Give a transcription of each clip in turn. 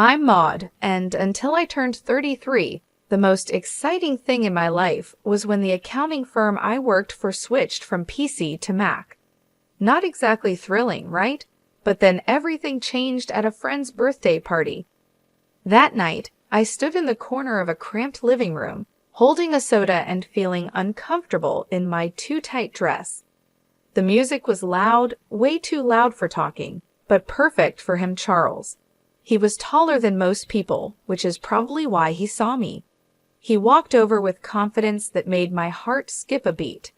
I'm Maud, and until I turned 33, the most exciting thing in my life was when the accounting firm I worked for switched from PC to Mac. Not exactly thrilling, right? But then everything changed at a friend's birthday party. That night, I stood in the corner of a cramped living room, holding a soda and feeling uncomfortable in my too-tight dress. The music was loud, way too loud for talking, but perfect for him, Charles. He was taller than most people, which is probably why he saw me. He walked over with confidence that made my heart skip a beat.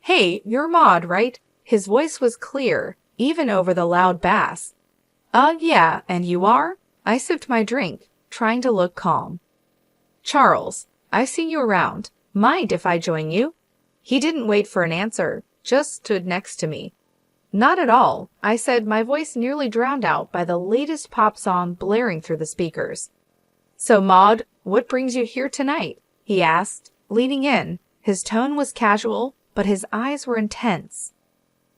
"Hey, you're Maud, right?" His voice was clear, even over the loud bass. Yeah, and you are?" I sipped my drink, trying to look calm. "Charles, I see you around. Mind if I join you?" He didn't wait for an answer, just stood next to me. "Not at all," I said, my voice nearly drowned out by the latest pop song blaring through the speakers. "So, Maud, what brings you here tonight?" he asked, leaning in. His tone was casual, but his eyes were intense.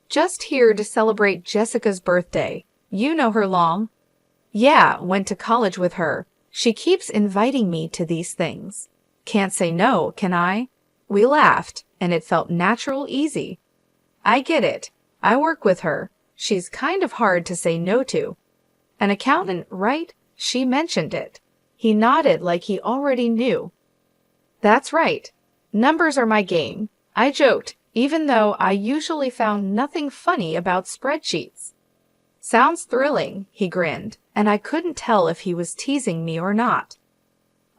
"Just here to celebrate Jessica's birthday. You know her long?" "Yeah, went to college with her. She keeps inviting me to these things. Can't say no, can I?" We laughed, and it felt natural, easy. "I get it. I work with her. She's kind of hard to say no to." "An accountant, right?" She mentioned it. He nodded like he already knew. "That's right. Numbers are my game," I joked, even though I usually found nothing funny about spreadsheets. "Sounds thrilling," he grinned, and I couldn't tell if he was teasing me or not.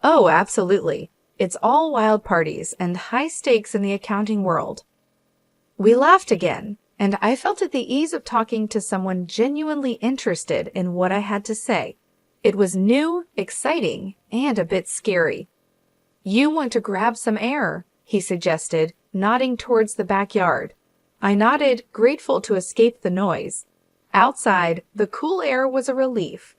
"Oh, absolutely. It's all wild parties and high stakes in the accounting world." We laughed again, and I felt at the ease of talking to someone genuinely interested in what I had to say. It was new, exciting, and a bit scary. "You want to grab some air," he suggested, nodding towards the backyard. I nodded, grateful to escape the noise. Outside, the cool air was a relief.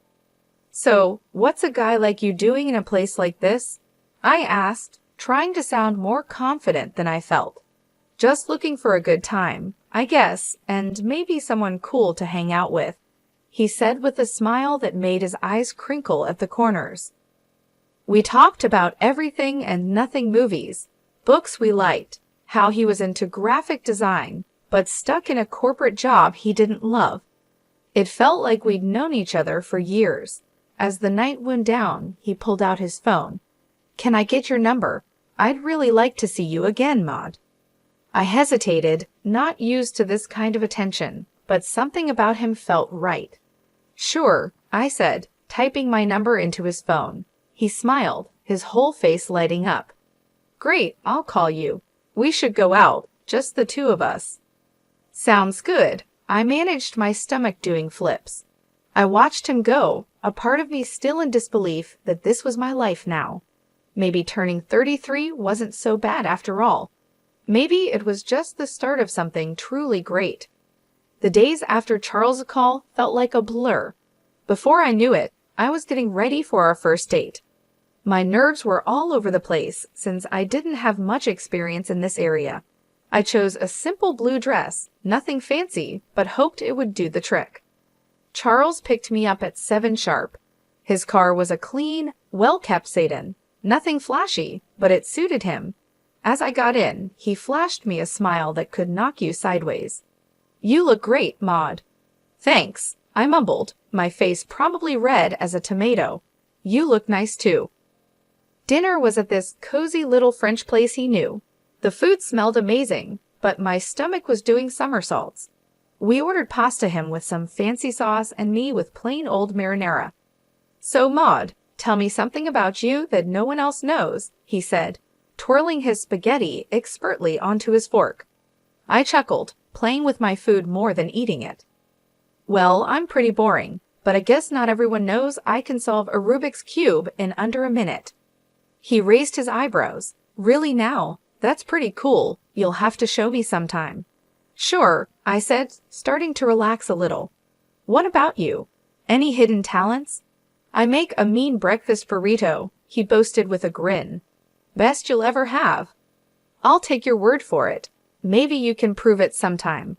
"So, what's a guy like you doing in a place like this?" I asked, trying to sound more confident than I felt. "Just looking for a good time, I guess, and maybe someone cool to hang out with," he said with a smile that made his eyes crinkle at the corners. We talked about everything and nothing: movies, books we liked, how he was into graphic design, but stuck in a corporate job he didn't love. It felt like we'd known each other for years. As the night wound down, he pulled out his phone. "Can I get your number? I'd really like to see you again, Maud." I hesitated, not used to this kind of attention, but something about him felt right. "Sure," I said, typing my number into his phone. He smiled, his whole face lighting up. "Great, I'll call you. We should go out, just the two of us." "Sounds good." I managed my stomach doing flips. I watched him go, a part of me still in disbelief that this was my life now. Maybe turning 33 wasn't so bad after all. Maybe it was just the start of something truly great. The days after Charles' call felt like a blur. Before I knew it, I was getting ready for our first date. My nerves were all over the place since I didn't have much experience in this area. I chose a simple blue dress, nothing fancy, but hoped it would do the trick. Charles picked me up at 7 sharp. His car was a clean, well-kept sedan. Nothing flashy, but it suited him. As I got in, he flashed me a smile that could knock you sideways. "You look great, Maud." "Thanks," I mumbled, my face probably red as a tomato. "You look nice too." Dinner was at this cozy little French place he knew. The food smelled amazing, but my stomach was doing somersaults. We ordered pasta, him with some fancy sauce and me with plain old marinara. "So, Maud, tell me something about you that no one else knows," he said, twirling his spaghetti expertly onto his fork. I chuckled, playing with my food more than eating it. "Well, I'm pretty boring, but I guess not everyone knows I can solve a Rubik's Cube in under a minute." He raised his eyebrows. "Really now? That's pretty cool. You'll have to show me sometime." "Sure," I said, starting to relax a little. "What about you? Any hidden talents?" "I make a mean breakfast burrito," he boasted with a grin. "Best you'll ever have." "I'll take your word for it. Maybe you can prove it sometime."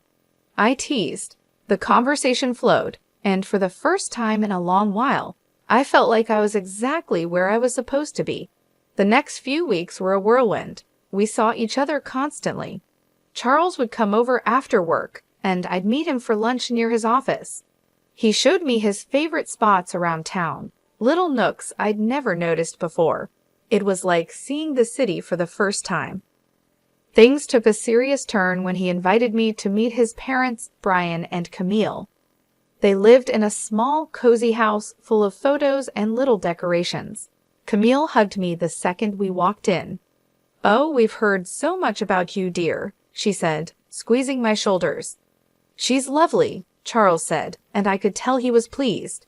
I teased. The conversation flowed, and for the first time in a long while, I felt like I was exactly where I was supposed to be. The next few weeks were a whirlwind. We saw each other constantly. Charles would come over after work, and I'd meet him for lunch near his office. He showed me his favorite spots around town, little nooks I'd never noticed before. It was like seeing the city for the first time. Things took a serious turn when he invited me to meet his parents, Brian and Camille. They lived in a small, cozy house full of photos and little decorations. Camille hugged me the second we walked in. "Oh, we've heard so much about you, dear," she said, squeezing my shoulders. "She's lovely," Charles said, and I could tell he was pleased.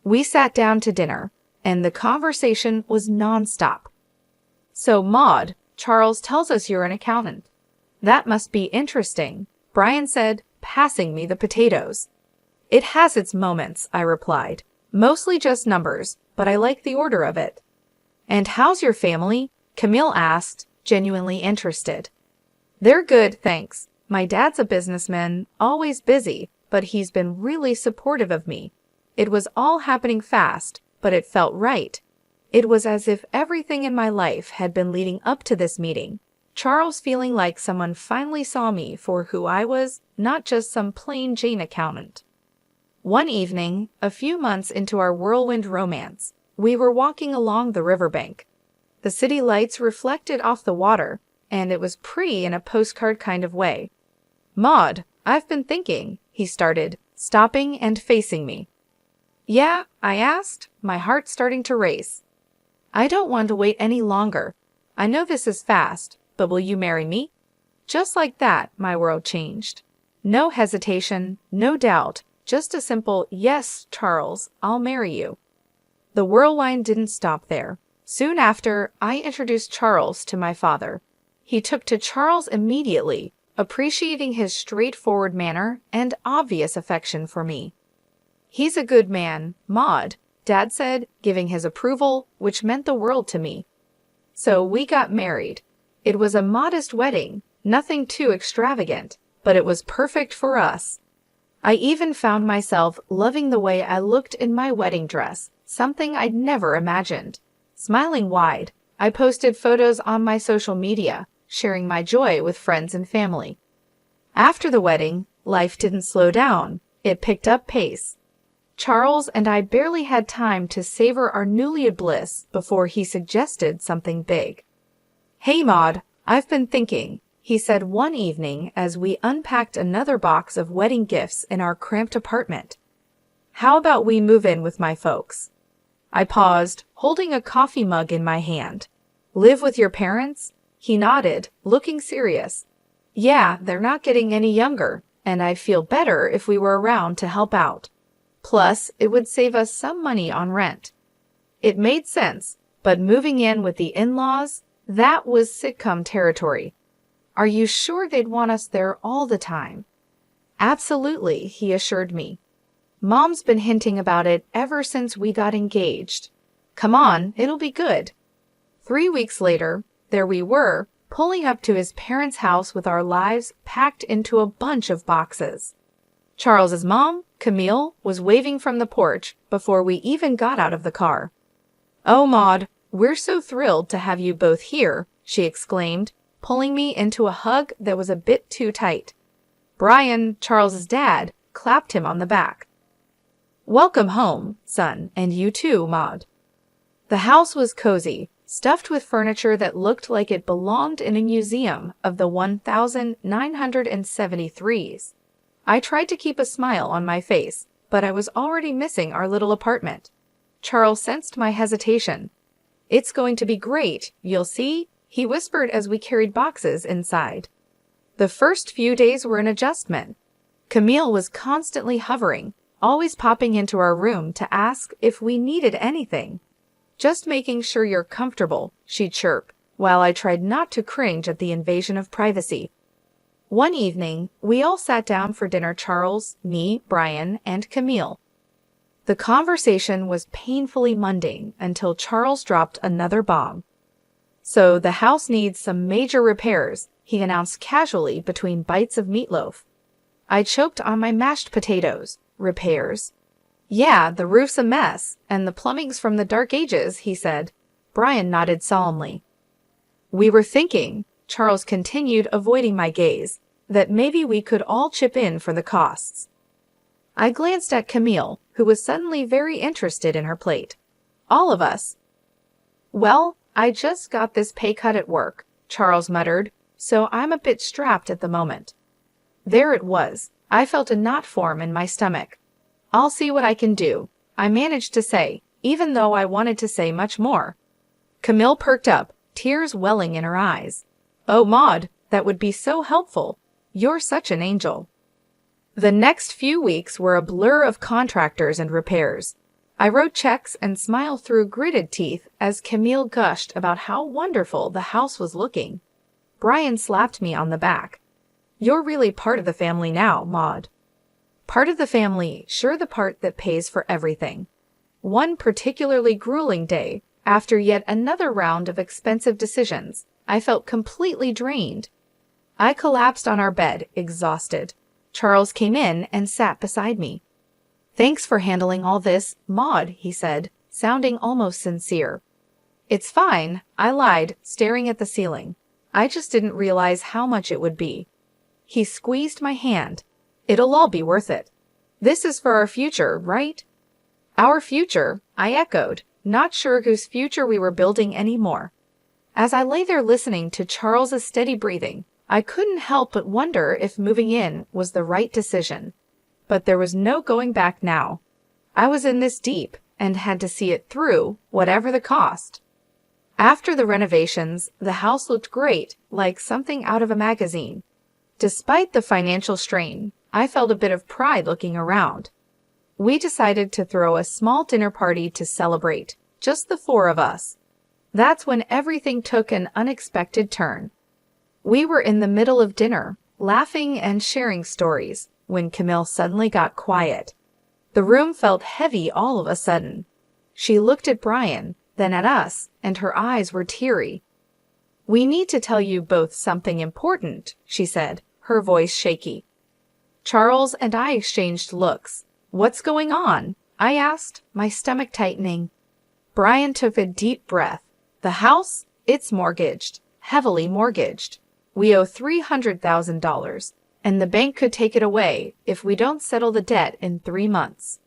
We sat down to dinner, and the conversation was nonstop. "So, Maud, Charles tells us you're an accountant. That must be interesting," Brian said, passing me the potatoes. "It has its moments," I replied. "Mostly just numbers, but I like the order of it." "And how's your family?" Camille asked, genuinely interested. "They're good, thanks. My dad's a businessman, always busy, but he's been really supportive of me. It was all happening fast, but it felt right. It was as if everything in my life had been leading up to this meeting. Charles feeling like someone finally saw me for who I was, not just some plain Jane accountant." One evening, a few months into our whirlwind romance, we were walking along the riverbank. The city lights reflected off the water, and it was pretty in a postcard kind of way. "Maud, I've been thinking," he started, stopping and facing me. "Yeah?" I asked, my heart starting to race. "I don't want to wait any longer. I know this is fast, but will you marry me?" Just like that, my world changed. No hesitation, no doubt, just a simple, "Yes, Charles, I'll marry you." The whirlwind didn't stop there. Soon after, I introduced Charles to my father. He took to Charles immediately, appreciating his straightforward manner and obvious affection for me. "He's a good man, Maud," Dad said, giving his approval, which meant the world to me. So we got married. It was a modest wedding, nothing too extravagant, but it was perfect for us. I even found myself loving the way I looked in my wedding dress, something I'd never imagined. Smiling wide, I posted photos on my social media, sharing my joy with friends and family. After the wedding, life didn't slow down, it picked up pace. Charles and I barely had time to savor our newly bliss before he suggested something big. "Hey Maud, I've been thinking," he said one evening as we unpacked another box of wedding gifts in our cramped apartment. "How about we move in with my folks?" I paused, holding a coffee mug in my hand. "Live with your parents?" He nodded, looking serious. "Yeah, they're not getting any younger, and I'd feel better if we were around to help out. Plus, it would save us some money on rent." It made sense, but moving in with the in-laws, that was sitcom territory. "Are you sure they'd want us there all the time?" "Absolutely," he assured me. "Mom's been hinting about it ever since we got engaged. Come on, it'll be good." 3 weeks later, there we were, pulling up to his parents' house with our lives packed into a bunch of boxes. Charles's mom, Camille, was waving from the porch before we even got out of the car. "Oh, Maud, we're so thrilled to have you both here," she exclaimed, pulling me into a hug that was a bit too tight. Brian, Charles's dad, clapped him on the back. "Welcome home, son, and you too, Maud." The house was cozy, stuffed with furniture that looked like it belonged in a museum of the 1973s. I tried to keep a smile on my face, but I was already missing our little apartment. Charles sensed my hesitation. "It's going to be great, you'll see," he whispered as we carried boxes inside. The first few days were an adjustment. Camille was constantly hovering, always popping into our room to ask if we needed anything. "Just making sure you're comfortable," she'd chirp, while I tried not to cringe at the invasion of privacy. One evening, we all sat down for dinner, Charles, me, Brian, and Camille. The conversation was painfully mundane until Charles dropped another bomb. "So the house needs some major repairs," he announced casually between bites of meatloaf. I choked on my mashed potatoes. "Repairs?" Yeah, the roof's a mess, and the plumbing's from the Dark Ages, he said. Brian nodded solemnly. We were thinking, Charles continued, avoiding my gaze, that maybe we could all chip in for the costs. I glanced at Camille, who was suddenly very interested in her plate. All of us. Well, I just got this pay cut at work, Charles muttered, so I'm a bit strapped at the moment. There it was. I felt a knot form in my stomach. I'll see what I can do, I managed to say, even though I wanted to say much more. Camille perked up, tears welling in her eyes. Oh, Maud, that would be so helpful. You're such an angel. The next few weeks were a blur of contractors and repairs. I wrote checks and smiled through gritted teeth as Camille gushed about how wonderful the house was looking. Brian slapped me on the back. You're really part of the family now, Maud. Part of the family, sure, the part that pays for everything. One particularly grueling day, after yet another round of expensive decisions, I felt completely drained. I collapsed on our bed, exhausted. Charles came in and sat beside me. Thanks for handling all this, Maud, he said, sounding almost sincere. It's fine, I lied, staring at the ceiling. I just didn't realize how much it would be. He squeezed my hand. It'll all be worth it. This is for our future, right? Our future, I echoed, not sure whose future we were building anymore. As I lay there listening to Charles's steady breathing, I couldn't help but wonder if moving in was the right decision. But there was no going back now. I was in this deep and had to see it through, whatever the cost. After the renovations, the house looked great, like something out of a magazine. Despite the financial strain, I felt a bit of pride looking around. We decided to throw a small dinner party to celebrate, just the four of us. That's when everything took an unexpected turn. We were in the middle of dinner, laughing and sharing stories, when Camille suddenly got quiet. The room felt heavy all of a sudden. She looked at Brian, then at us, and her eyes were teary. We need to tell you both something important, she said, her voice shaky. Charles and I exchanged looks. What's going on? I asked, my stomach tightening. Brian took a deep breath. The house? It's mortgaged, heavily mortgaged. We owe $300,000, and the bank could take it away if we don't settle the debt in 3 months.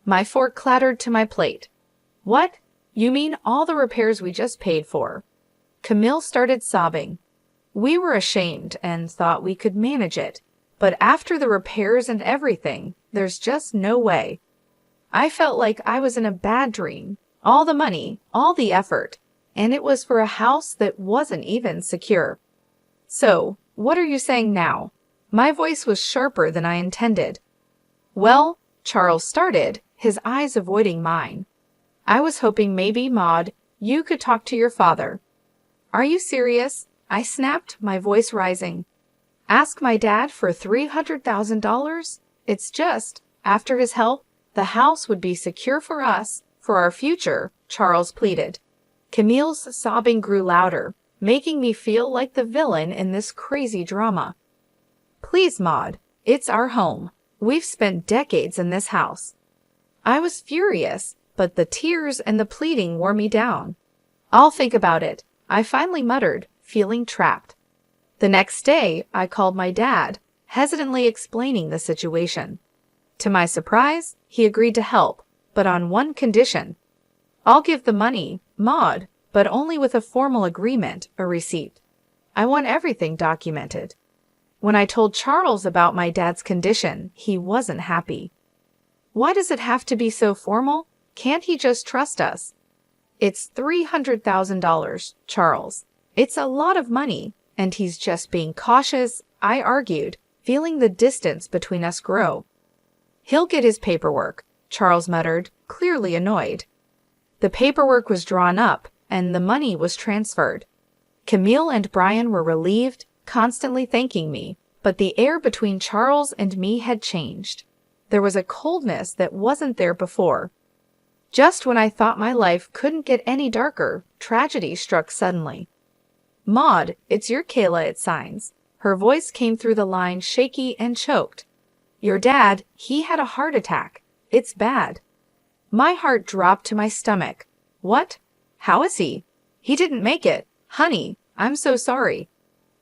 My fork clattered to my plate. What? You mean all the repairs we just paid for? Camille started sobbing. We were ashamed and thought we could manage it, but after the repairs and everything, there's just no way. I felt like I was in a bad dream. All the money, all the effort, and it was for a house that wasn't even secure. So, what are you saying now? My voice was sharper than I intended. Well, Charles started, his eyes avoiding mine. I was hoping maybe, Maud, you could talk to your father. Are you serious? I snapped, my voice rising. Ask my dad for $300,000? It's just, after his help, the house would be secure for us, for our future, Charles pleaded. Camille's sobbing grew louder, making me feel like the villain in this crazy drama. Please, Maud, it's our home. We've spent decades in this house. I was furious, but the tears and the pleading wore me down. I'll think about it, I finally muttered, feeling trapped. The next day, I called my dad, hesitantly explaining the situation. To my surprise, he agreed to help, but on one condition. I'll give the money, Maud, but only with a formal agreement, a receipt. I want everything documented. When I told Charles about my dad's condition, he wasn't happy. Why does it have to be so formal? Can't he just trust us? It's $300,000, Charles. It's a lot of money, and he's just being cautious, I argued, feeling the distance between us grow. He'll get his paperwork, Charles muttered, clearly annoyed. The paperwork was drawn up, and the money was transferred. Camille and Brian were relieved, constantly thanking me, but the air between Charles and me had changed. There was a coldness that wasn't there before. Just when I thought my life couldn't get any darker, tragedy struck suddenly. Maud, it's your Kayla, it signs. Her voice came through the line shaky and choked. Your dad, he had a heart attack. It's bad." My heart dropped to my stomach. "What? How is he?" "He didn't make it. Honey, I'm so sorry."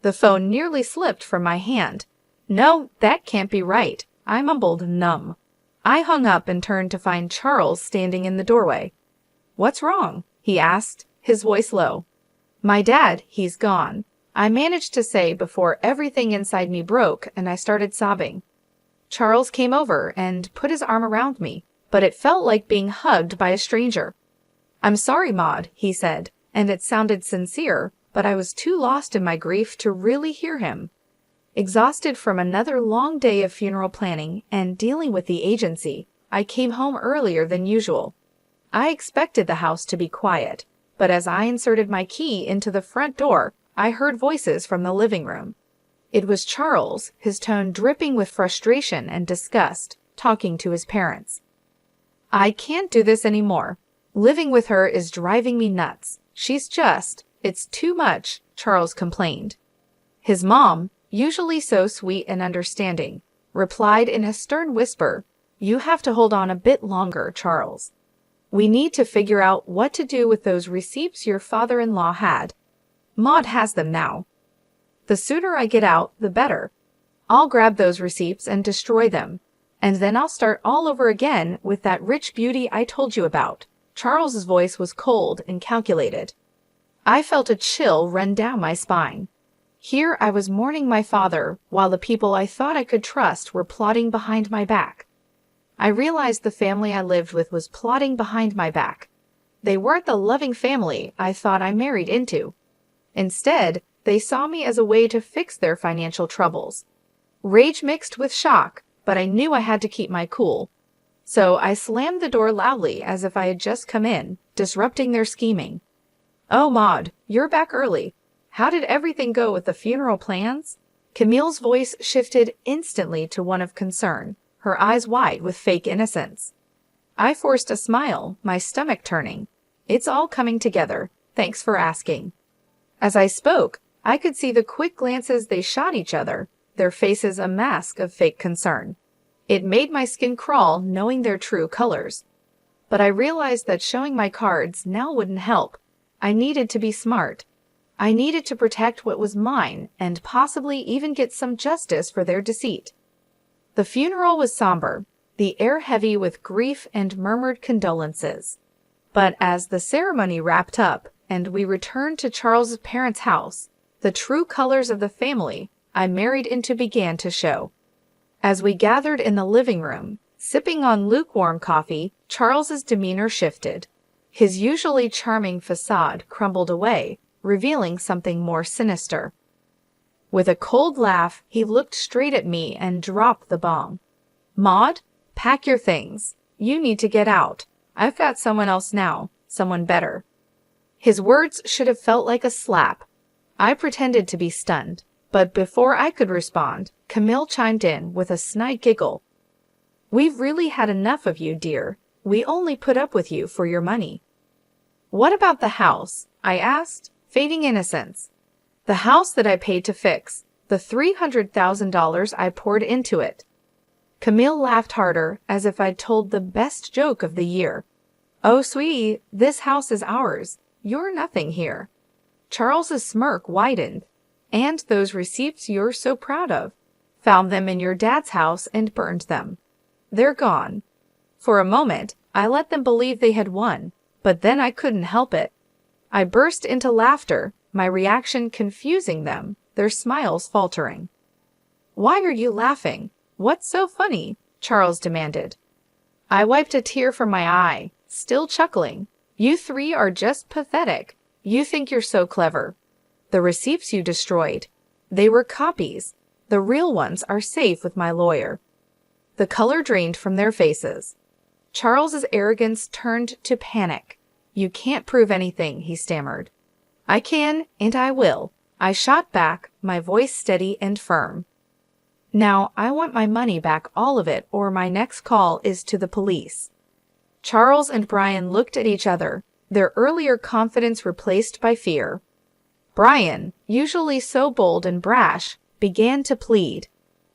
The phone nearly slipped from my hand. "No, that can't be right," I mumbled, numb. I hung up and turned to find Charles standing in the doorway. "What's wrong?" he asked, his voice low. "My dad, he's gone," I managed to say before everything inside me broke and I started sobbing. Charles came over and put his arm around me, but it felt like being hugged by a stranger. "I'm sorry, Maud," he said, and it sounded sincere, but I was too lost in my grief to really hear him. Exhausted from another long day of funeral planning and dealing with the agency, I came home earlier than usual. I expected the house to be quiet, but as I inserted my key into the front door, I heard voices from the living room. It was Charles, his tone dripping with frustration and disgust, talking to his parents. "I can't do this anymore. Living with her is driving me nuts. It's too much," Charles complained. His mom, usually so sweet and understanding, replied in a stern whisper, "You have to hold on a bit longer, Charles. We need to figure out what to do with those receipts your father-in-law had. Maud has them now. The sooner I get out, the better. I'll grab those receipts and destroy them, and then I'll start all over again with that rich beauty I told you about." Charles's voice was cold and calculated. I felt a chill run down my spine. Here I was mourning my father, while the people I thought I could trust were plotting behind my back. I realized the family I lived with was plotting behind my back. They weren't the loving family I thought I married into. Instead, they saw me as a way to fix their financial troubles. Rage mixed with shock, but I knew I had to keep my cool. So I slammed the door loudly as if I had just come in, disrupting their scheming. "Oh, Maud, you're back early. How did everything go with the funeral plans?" Camille's voice shifted instantly to one of concern, her eyes wide with fake innocence. I forced a smile, my stomach turning. "It's all coming together. Thanks for asking." As I spoke, I could see the quick glances they shot each other, their faces a mask of fake concern. It made my skin crawl knowing their true colors. But I realized that showing my cards now wouldn't help. I needed to be smart. I needed to protect what was mine and possibly even get some justice for their deceit. The funeral was somber, the air heavy with grief and murmured condolences. But as the ceremony wrapped up and we returned to Charles's parents' house, the true colors of the family I married into began to show. As we gathered in the living room, sipping on lukewarm coffee, Charles's demeanor shifted. His usually charming facade crumbled away, revealing something more sinister. With a cold laugh, he looked straight at me and dropped the bomb. "Maud, pack your things. You need to get out. I've got someone else now, someone better." His words should have felt like a slap. I pretended to be stunned, but before I could respond, Camille chimed in with a snide giggle. "We've really had enough of you, dear. We only put up with you for your money." "What about the house?" I asked, fading innocence. "The house that I paid to fix, the $300,000 I poured into it." Camille laughed harder, as if I'd told the best joke of the year. "Oh, sweetie, this house is ours. You're nothing here." Charles's smirk widened. "And those receipts you're so proud of. Found them in your dad's house and burned them. They're gone." For a moment, I let them believe they had won, but then I couldn't help it. I burst into laughter, my reaction confusing them, their smiles faltering. "Why are you laughing? What's so funny?" Charles demanded. I wiped a tear from my eye, still chuckling. "You three are just pathetic. You think you're so clever. The receipts you destroyed, they were copies. The real ones are safe with my lawyer." The color drained from their faces. Charles's arrogance turned to panic. "You can't prove anything," he stammered. "I can, and I will," I shot back, my voice steady and firm. "Now, I want my money back, all of it, or my next call is to the police." Charles and Brian looked at each other, their earlier confidence replaced by fear. Brian, usually so bold and brash, began to plead.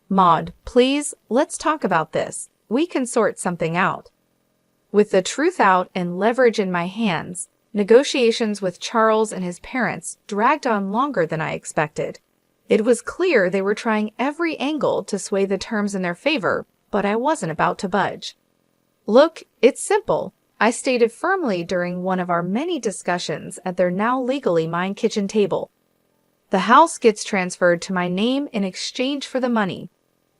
"Maud, please, let's talk about this. We can sort something out. With the truth out and leverage in my hands, negotiations with Charles and his parents dragged on longer than I expected. It was clear they were trying every angle to sway the terms in their favor, but I wasn't about to budge. Look, it's simple, I stated firmly during one of our many discussions at their now legally mine kitchen table. The house gets transferred to my name in exchange for the money.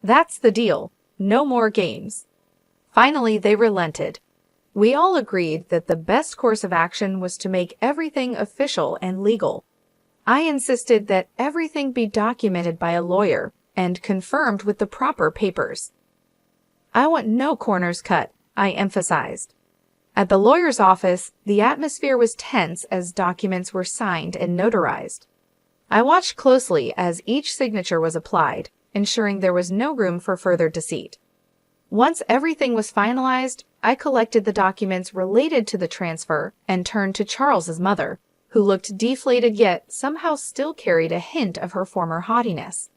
That's the deal. No more games. Finally, they relented. We all agreed that the best course of action was to make everything official and legal. I insisted that everything be documented by a lawyer and confirmed with the proper papers. I want no corners cut, I emphasized. At the lawyer's office, the atmosphere was tense as documents were signed and notarized. I watched closely as each signature was applied, ensuring there was no room for further deceit. Once everything was finalized, I collected the documents related to the transfer and turned to Charles's mother, who looked deflated yet somehow still carried a hint of her former haughtiness.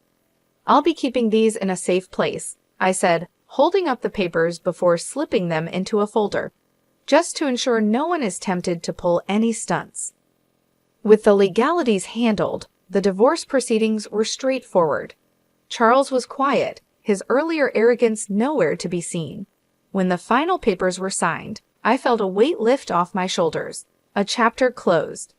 I'll be keeping these in a safe place, I said, holding up the papers before slipping them into a folder, just to ensure no one is tempted to pull any stunts. With the legalities handled, the divorce proceedings were straightforward. Charles was quiet, his earlier arrogance nowhere to be seen. When the final papers were signed, I felt a weight lift off my shoulders. A chapter closed.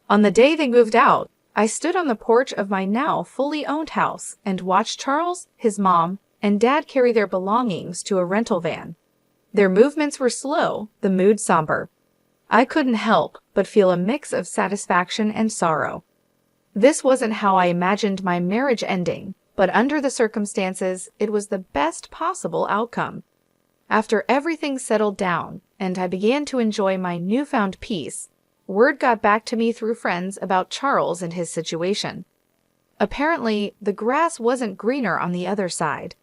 On the day they moved out, I stood on the porch of my now fully owned house and watched Charles, his mom, and Dad carry their belongings to a rental van. Their movements were slow, the mood somber. I couldn't help but feel a mix of satisfaction and sorrow. This wasn't how I imagined my marriage ending, but under the circumstances, it was the best possible outcome. After everything settled down and I began to enjoy my newfound peace, word got back to me through friends about Charles and his situation. Apparently, the grass wasn't greener on the other side.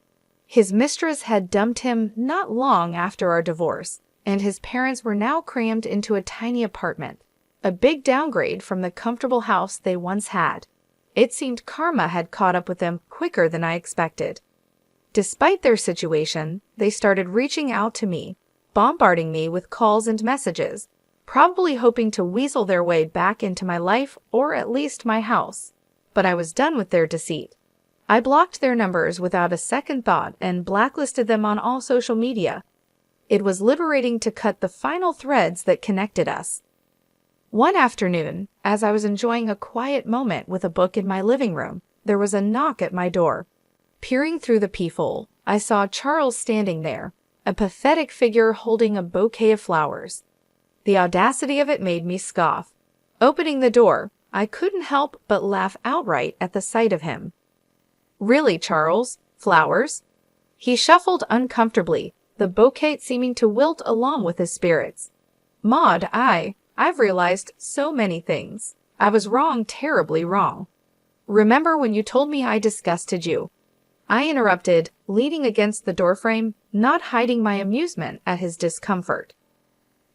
His mistress had dumped him not long after our divorce, and his parents were now crammed into a tiny apartment, a big downgrade from the comfortable house they once had. It seemed karma had caught up with them quicker than I expected. Despite their situation, they started reaching out to me, bombarding me with calls and messages, probably hoping to weasel their way back into my life or at least my house. But I was done with their deceit. I blocked their numbers without a second thought and blacklisted them on all social media. It was liberating to cut the final threads that connected us. One afternoon, as I was enjoying a quiet moment with a book in my living room, there was a knock at my door. Peering through the peephole, I saw Charles standing there, a pathetic figure holding a bouquet of flowers. The audacity of it made me scoff. Opening the door, I couldn't help but laugh outright at the sight of him. Really, Charles? Flowers? He shuffled uncomfortably, the bouquet seeming to wilt along with his spirits. Maud, I've realized so many things. I was wrong, terribly wrong. Remember when you told me I disgusted you? I interrupted, leaning against the doorframe, not hiding my amusement at his discomfort.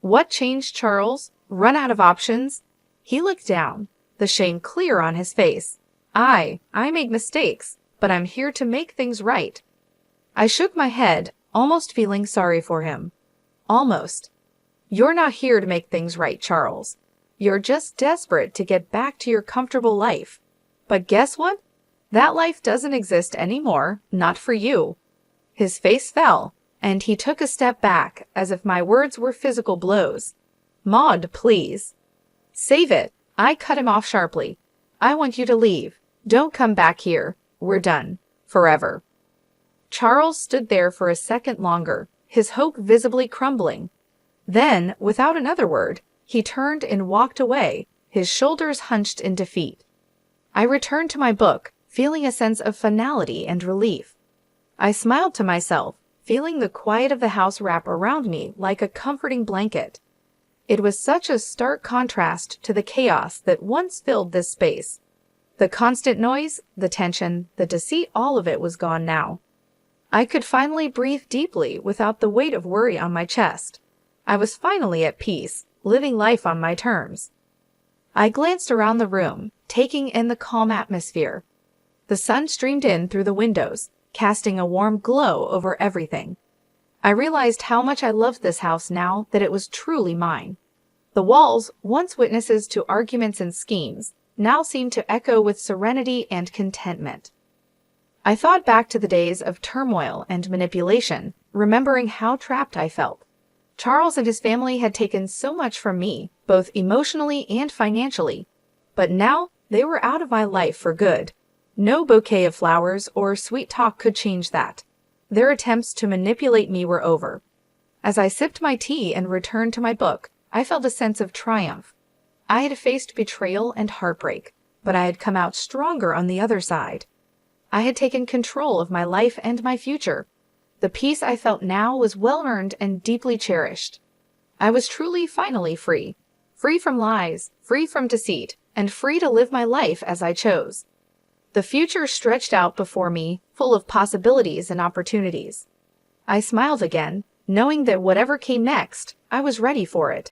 What changed, Charles? Run out of options? He looked down, the shame clear on his face. I made mistakes, but I'm here to make things right. I shook my head, almost feeling sorry for him. Almost. You're not here to make things right, Charles. You're just desperate to get back to your comfortable life. But guess what? That life doesn't exist anymore, not for you. His face fell, and he took a step back as if my words were physical blows. Maud, please. Save it. I cut him off sharply. I want you to leave. Don't come back here. We're done. Forever. Charles stood there for a second longer, his hope visibly crumbling. Then, without another word, he turned and walked away, his shoulders hunched in defeat. I returned to my book, feeling a sense of finality and relief. I smiled to myself, feeling the quiet of the house wrap around me like a comforting blanket. It was such a stark contrast to the chaos that once filled this space. The constant noise, the tension, the deceit, all of it was gone now. I could finally breathe deeply without the weight of worry on my chest. I was finally at peace, living life on my terms. I glanced around the room, taking in the calm atmosphere. The sun streamed in through the windows, casting a warm glow over everything. I realized how much I loved this house now that it was truly mine. The walls, once witnesses to arguments and schemes, now seemed to echo with serenity and contentment. I thought back to the days of turmoil and manipulation, remembering how trapped I felt. Charles and his family had taken so much from me, both emotionally and financially, but now they were out of my life for good. No bouquet of flowers or sweet talk could change that. Their attempts to manipulate me were over. As I sipped my tea and returned to my book, I felt a sense of triumph. I had faced betrayal and heartbreak, but I had come out stronger on the other side. I had taken control of my life and my future. The peace I felt now was well-earned and deeply cherished. I was truly finally free. Free from lies, free from deceit, and free to live my life as I chose. The future stretched out before me, full of possibilities and opportunities. I smiled again, knowing that whatever came next, I was ready for it.